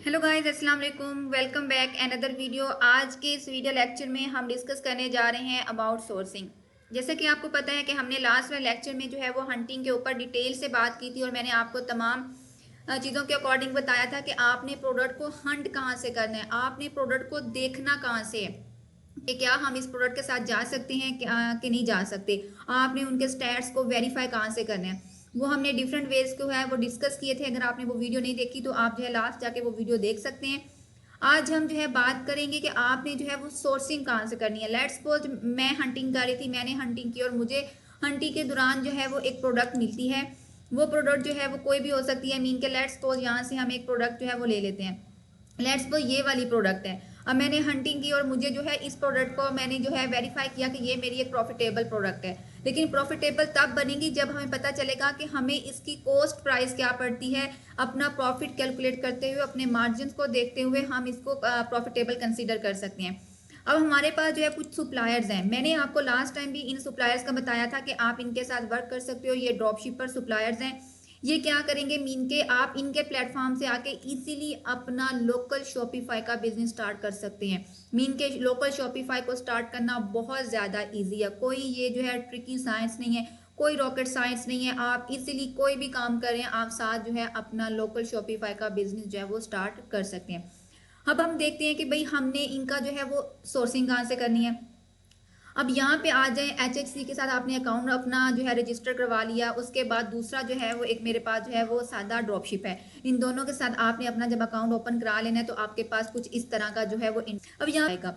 Hello guys, अस्सलाम वालेकुम। Welcome back another video. आज के इस वीडियो लेक्चर में हम डिस्कस करने जा रहे हैं अबाउट सोर्सिंग। जैसे कि आपको पता है कि हमने लास्ट वाले लेक्चर में जो है वो हंटिंग के ऊपर डिटेल से बात की थी और मैंने आपको तमाम चीज़ों के अकॉर्डिंग बताया था कि आपने प्रोडक्ट को हंट कहाँ से करना है, आपने प्रोडक्ट को देखना कहाँ से है कि क्या हम इस प्रोडक्ट के साथ जा सकते हैं कि नहीं जा सकते। आपने उनके स्टैट्स को वेरीफाई कहाँ से करना है, वो हमने डिफरेंट वेज को है वो डिस्कस किए थे। अगर आपने वो वीडियो नहीं देखी तो आप जो है लास्ट जाके वो वीडियो देख सकते हैं। आज हम जो है बात करेंगे कि आपने जो है वो सोर्सिंग कहाँ से करनी है। लेट्स सपोज मैं हंटिंग कर रही थी, मैंने हंटिंग की और मुझे हंटिंग के दौरान जो है वो एक प्रोडक्ट मिलती है। वो प्रोडक्ट जो है वो कोई भी हो सकती है। मीन के लेट्स सपोज यहाँ से हम एक प्रोडक्ट जो है वो ले लेते हैं। लेट्स सपोज ये वाली प्रोडक्ट है। अब मैंने हंटिंग की और मुझे जो है इस प्रोडक्ट को मैंने जो है वेरीफाई किया कि ये मेरी एक प्रॉफिटेबल प्रोडक्ट है। लेकिन प्रॉफिटेबल तब बनेगी जब हमें पता चलेगा कि हमें इसकी कॉस्ट प्राइस क्या पड़ती है। अपना प्रॉफिट कैलकुलेट करते हुए, अपने मार्जिन को देखते हुए हम इसको प्रॉफिटेबल कंसीडर कर सकते हैं। अब हमारे पास जो है कुछ सप्लायर्स हैं। मैंने आपको लास्ट टाइम भी इन सप्लायर्स का बताया था कि आप इनके साथ वर्क कर सकते हो। ये ड्रॉप शिपर सप्लायर्स हैं। ये क्या करेंगे, मीन के आप इनके प्लेटफॉर्म से आके इजीली अपना लोकल शॉपिफाई का बिजनेस स्टार्ट कर सकते हैं। मीन के लोकल शॉपिफाई को स्टार्ट करना बहुत ज़्यादा इजी है। कोई ये जो है ट्रिकी साइंस नहीं है, कोई रॉकेट साइंस नहीं है। आप इजीली कोई भी काम करें, आप साथ जो है अपना लोकल शॉपिफाई का बिजनेस जो है वो स्टार्ट कर सकते हैं। अब हम देखते हैं कि भाई हमने इनका जो है वो सोर्सिंग कहाँ से करनी है। अब यहाँ पे आ जाए, HHC के साथ आपने अकाउंट अपना जो है रजिस्टर करवा लिया। उसके बाद दूसरा जो है वो एक मेरे पास जो है वो सादा ड्रॉपशिप है। इन दोनों के साथ आपने अपना जब अकाउंट ओपन करा लेना है तो आपके पास कुछ इस तरह का जो है वो अब यहाँ आएगा।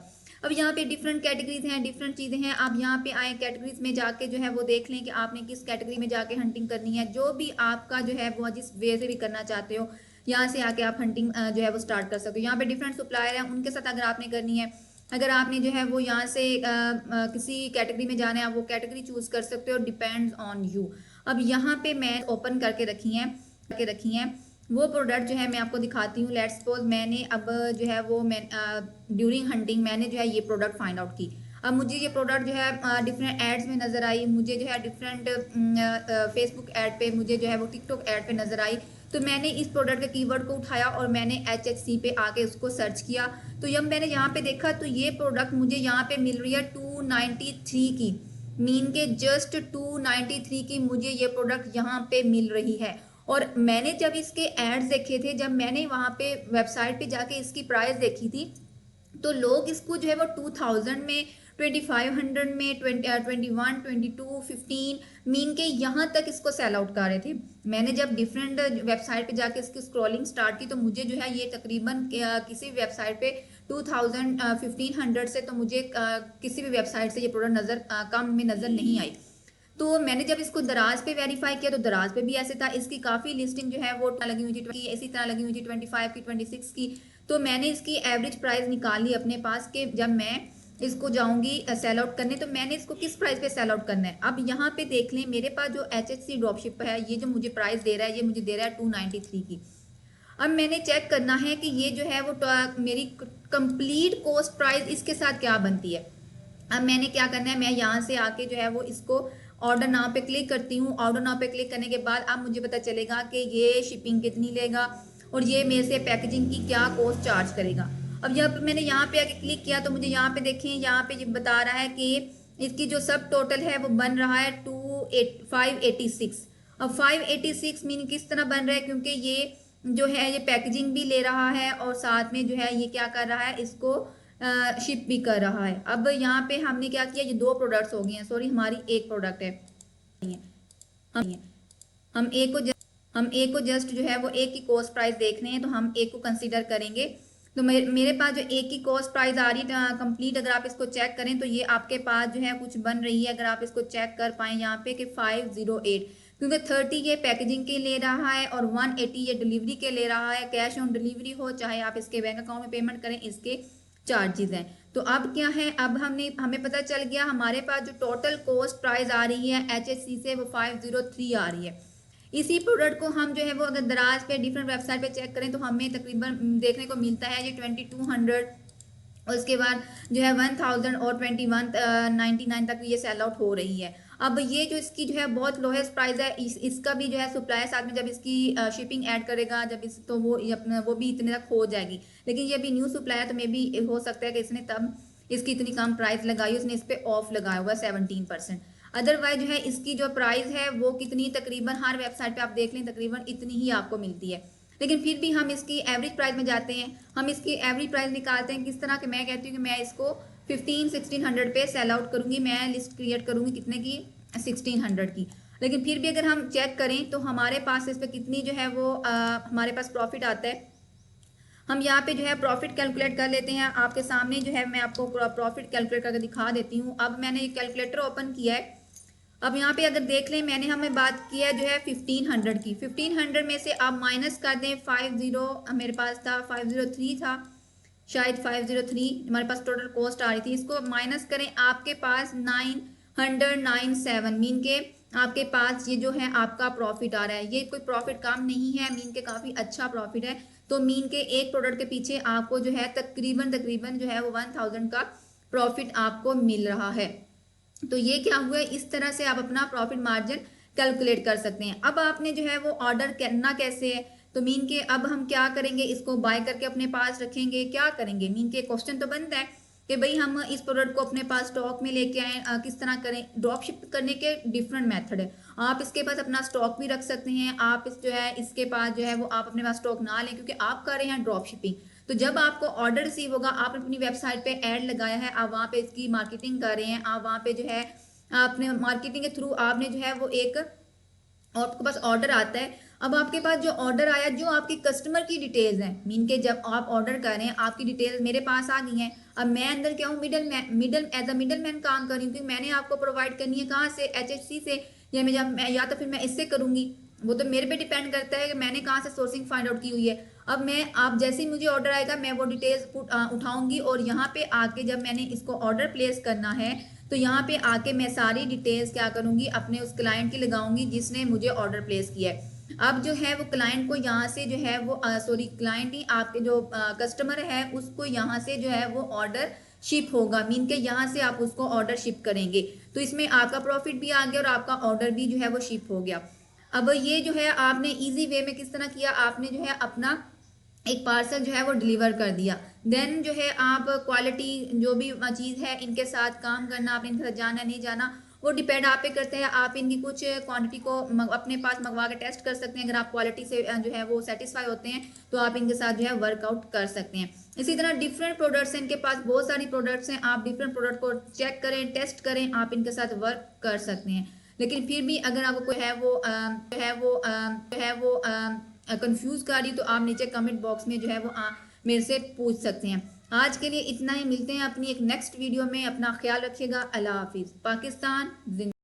अब यहाँ पे डिफरेंट कैटेगरीज हैं, डिफरेंट चीज़ें हैं। आप यहाँ पे आए, कैटेगरीज में जाके जो है वो देख लें कि आपने किस कैटेगरी में जाके हंटिंग करनी है। जो भी आपका जो है वो जिस वे से भी करना चाहते हो, यहाँ से आके आप हंटिंग जो है वो स्टार्ट कर सकते हो। यहाँ पे डिफरेंट सप्लायर हैं, उनके साथ अगर आपने करनी है, अगर आपने जो है वो यहाँ से किसी कैटेगरी में जाना है, आप वो कैटेगरी चूज कर सकते हो। Depends on you. अब यहाँ पे मैं ओपन करके रखी हैं वो प्रोडक्ट जो है मैं आपको दिखाती हूँ। लेट्स सपोज मैंने अब जो है वो मैं ड्यूरिंग हंटिंग मैंने जो है ये प्रोडक्ट फाइंड आउट की। अब मुझे ये प्रोडक्ट जो है डिफरेंट एड्स में नज़र आई, मुझे जो है डिफरेंट फेसबुक ऐड पे, मुझे जो है वो टिकटॉक ऐड पे नज़र आई। तो मैंने इस प्रोडक्ट के कीवर्ड को उठाया और मैंने HHC पे आके उसको सर्च किया। तो जब मैंने यहाँ पे देखा तो ये प्रोडक्ट मुझे यहाँ पे मिल रही है 293 की। मीन के जस्ट 293 की मुझे ये प्रोडक्ट यहाँ पे मिल रही है। और मैंने जब इसके एड्स देखे थे, जब मैंने वहाँ पे वेबसाइट पे जाके इसकी प्राइस देखी थी, तो लोग इसको जो है वो 2000 में, 2500 में, 21, 22, 15 मीन के यहाँ तक इसको सेल आउट कर रहे थे। मैंने जब डिफरेंट वेबसाइट पे जाके इसकी स्क्रॉलिंग स्टार्ट की तो मुझे जो है ये तकरीबन किसी वेबसाइट पे 2000 1500 से तो मुझे किसी भी वेबसाइट से ये प्रोडक्ट नज़र कम में नज़र नहीं आई। तो मैंने जब इसको दराज पे वेरीफाई किया तो दराज पे भी ऐसे था। इसकी काफ़ी लिस्टिंग जो है वो लगी हुई थी, इसी तरह लगी हुई थी 25 की, 26 की। तो मैंने इसकी एवरेज प्राइस निकाल ली अपने पास के जब मैं इसको जाऊंगी सेल आउट करने तो मैंने इसको किस प्राइस पे सेल आउट करना है। अब यहाँ पे देख लें, मेरे पास जो HHC ड्रॉपशिप है, ये जो मुझे प्राइस दे रहा है, ये मुझे दे रहा है 293 की। अब मैंने चेक करना है कि ये जो है वो मेरी कंप्लीट कॉस्ट प्राइस इसके साथ क्या बनती है। अब मैंने क्या करना है, मैं यहाँ से आके जो है वो इसको ऑर्डर नाउ पे क्लिक करती हूँ। ऑर्डर नाउ पे क्लिक करने के बाद अब मुझे पता चलेगा कि ये शिपिंग कितनी लेगा और ये मेरे से पैकेजिंग की क्या कॉस्ट चार्ज करेगा। अब जब मैंने यहाँ पे आके क्लिक किया तो मुझे यहाँ पे देखें, यहाँ पे ये बता रहा है कि इसकी जो सब टोटल है वो बन रहा है 586। अब 586 मीन किस तरह बन रहा है, क्योंकि ये जो है ये पैकेजिंग भी ले रहा है और साथ में जो है ये क्या कर रहा है, इसको शिप भी कर रहा है। अब यहाँ पे हमने क्या किया, ये दो प्रोडक्ट्स हो गए हैं, सॉरी हमारी एक प्रोडक्ट है। हम हम एक को हम एक को जस्ट जो है वो एक की कॉस्ट प्राइस देख रहे हैं तो हम एक को कंसीडर करेंगे। तो मेरे पास जो एक की कॉस्ट प्राइस आ रही है कंप्लीट, अगर आप इसको चेक करें तो ये आपके पास जो है कुछ बन रही है। अगर आप इसको चेक कर पाए यहाँ पे कि 508, क्योंकि 30 ये पैकेजिंग के ले रहा है और 180 ये डिलीवरी के ले रहा है। कैश ऑन डिलीवरी हो चाहे आप इसके बैंक अकाउंट में पेमेंट करें, इसके चार्जेस हैं। तो अब क्या है, अब हमें पता चल गया हमारे पास जो टोटल कॉस्ट प्राइस आ रही है HHC से वो 503 आ रही है। इसी प्रोडक्ट को हम जो है वो अगर दराज पे डिफरेंट वेबसाइट पे चेक करें तो हमें तकरीबन देखने को मिलता है ये 2200 और उसके बाद जो है 1000 और 2199 तक ये सेल आउट हो रही है। अब ये जो इसकी जो है बहुत लोएस्ट प्राइस है, इसका भी जो है सप्लायर साथ में जब इसकी शिपिंग ऐड करेगा जब इस तो वो अपना वो भी इतने तक हो जाएगी। लेकिन ये अभी न्यू सप्लायर तो मे भी हो सकता है कि इसने तब इसकी इतनी कम प्राइस लगाई, उसने इस पर ऑफ लगाया हुआ 17%। अदरवाइज जो है इसकी जो प्राइस है वो कितनी, तकरीबन हर वेबसाइट पे आप देख लें तकरीबन इतनी ही आपको मिलती है। लेकिन फिर भी हम इसकी एवरेज प्राइस में जाते हैं, हम इसकी एवरेज प्राइस निकालते हैं किस तरह के। मैं कहती हूँ कि मैं इसको 1500-1600 पे सेल आउट करूँगी, मैं लिस्ट क्रिएट करूँगी कितने की, 1600 की। लेकिन फिर भी अगर हम चेक करें तो हमारे पास इस पर कितनी जो है वो हमारे पास प्रॉफिट आता है। हम यहाँ पे जो है प्रॉफिट कैलकुलेट कर लेते हैं। आपके सामने जो है मैं आपको प्रॉफिट कैलकुलेट करके दिखा देती हूँ। अब मैंने ये कैलकुलेटर ओपन किया है। अब यहाँ पे अगर देख लें मैंने हमें बात किया है जो है 1500 की। 1500 में से आप माइनस कर दें 50, मेरे पास था 503 था शायद, 503 हमारे पास टोटल कॉस्ट आ रही थी। इसको माइनस करें, आपके पास 997 मीन के आपके पास ये जो है आपका प्रॉफिट आ रहा है। ये कोई प्रॉफिट कम नहीं है, मीन के काफ़ी अच्छा प्रॉफिट है। तो मीन के एक प्रोडक्ट के पीछे आपको जो है तकरीबन जो है वो 1000 का प्रॉफिट आपको मिल रहा है। तो ये क्या हुआ है, इस तरह से आप अपना प्रॉफिट मार्जिन कैलकुलेट कर सकते हैं। अब आपने जो है वो ऑर्डर करना कैसे है, तो मीन के अब हम क्या करेंगे, इसको बाय करके अपने पास रखेंगे, क्या करेंगे। मीन के क्वेश्चन तो बनता है कि भाई हम इस प्रोडक्ट को अपने पास स्टॉक में लेके आए, किस तरह करें। ड्रॉप शिप करने के डिफरेंट मेथड है। आप इसके पास अपना स्टॉक भी रख सकते हैं, आप इस जो है इसके पास जो है वो आप अपने पास स्टॉक ना लें क्योंकि आप कर रहे हैं ड्रॉप शिपिंग। तो जब आपको ऑर्डर रिसीव होगा, आपने अपनी वेबसाइट पे ऐड लगाया है, आप वहाँ पे इसकी मार्केटिंग कर रहे हैं, आप वहाँ पे जो है आपने मार्केटिंग के थ्रू आपने जो है वो एक आपके पास ऑर्डर आता है। अब आपके पास जो ऑर्डर आया, जो आपके कस्टमर की डिटेल्स हैं, मीन के जब आप ऑर्डर कर रहे हैं आपकी डिटेल्स मेरे पास आ गई हैं। अब मैं अंदर क्या हूँ, middle age a middle man काम कर रही हूँ, क्योंकि मैंने आपको प्रोवाइड करनी है कहाँ से, HHC से, या तो फिर मैं इससे करूँगी। वो तो मेरे पे डिपेंड करता है कि मैंने कहाँ से सोर्सिंग फाइंड आउट की हुई है। अब मैं आप जैसे ही मुझे ऑर्डर आएगा मैं वो डिटेल्स उठाऊंगी और यहाँ पे आके जब मैंने इसको ऑर्डर प्लेस करना है तो यहाँ पे आके मैं सारी डिटेल्स क्या करूँगी, अपने उस क्लाइंट की लगाऊंगी जिसने मुझे ऑर्डर प्लेस किया है। अब जो है वो क्लाइंट को यहाँ से जो है वो सॉरी क्लाइंट ही आपके जो कस्टमर है उसको यहाँ से जो है वो ऑर्डर शिप होगा, मीन के यहाँ से आप उसको ऑर्डर शिप करेंगे। तो इसमें आपका प्रॉफिट भी आ गया और आपका ऑर्डर भी जो है वो शिप हो गया। अब ये जो है आपने इजी वे में किस तरह किया, आपने जो है अपना एक पार्सल जो है वो डिलीवर कर दिया। देन जो है आप क्वालिटी जो भी चीज़ है इनके साथ काम करना, आपने इनके साथ जाना नहीं जाना वो डिपेंड आप पे करते हैं। आप इनकी कुछ क्वांटिटी को अपने पास मंगवा के टेस्ट कर सकते हैं। अगर आप क्वालिटी से जो है वो सेटिस्फाई होते हैं तो आप इनके साथ जो है वर्कआउट कर सकते हैं। इसी तरह डिफरेंट प्रोडक्ट्स हैं, इनके पास बहुत सारी प्रोडक्ट्स हैं, आप डिफरेंट प्रोडक्ट को चेक करें, टेस्ट करें, आप इनके साथ वर्क कर सकते हैं। लेकिन फिर भी अगर आपको कोई है वो कंफ्यूज कर रही तो आप नीचे कमेंट बॉक्स में जो है वो मेरे से पूछ सकते हैं। आज के लिए इतना ही, मिलते हैं अपनी एक नेक्स्ट वीडियो में। अपना ख्याल रखिएगा। अल्लाह हाफिज़। पाकिस्तान जिंदाबाद।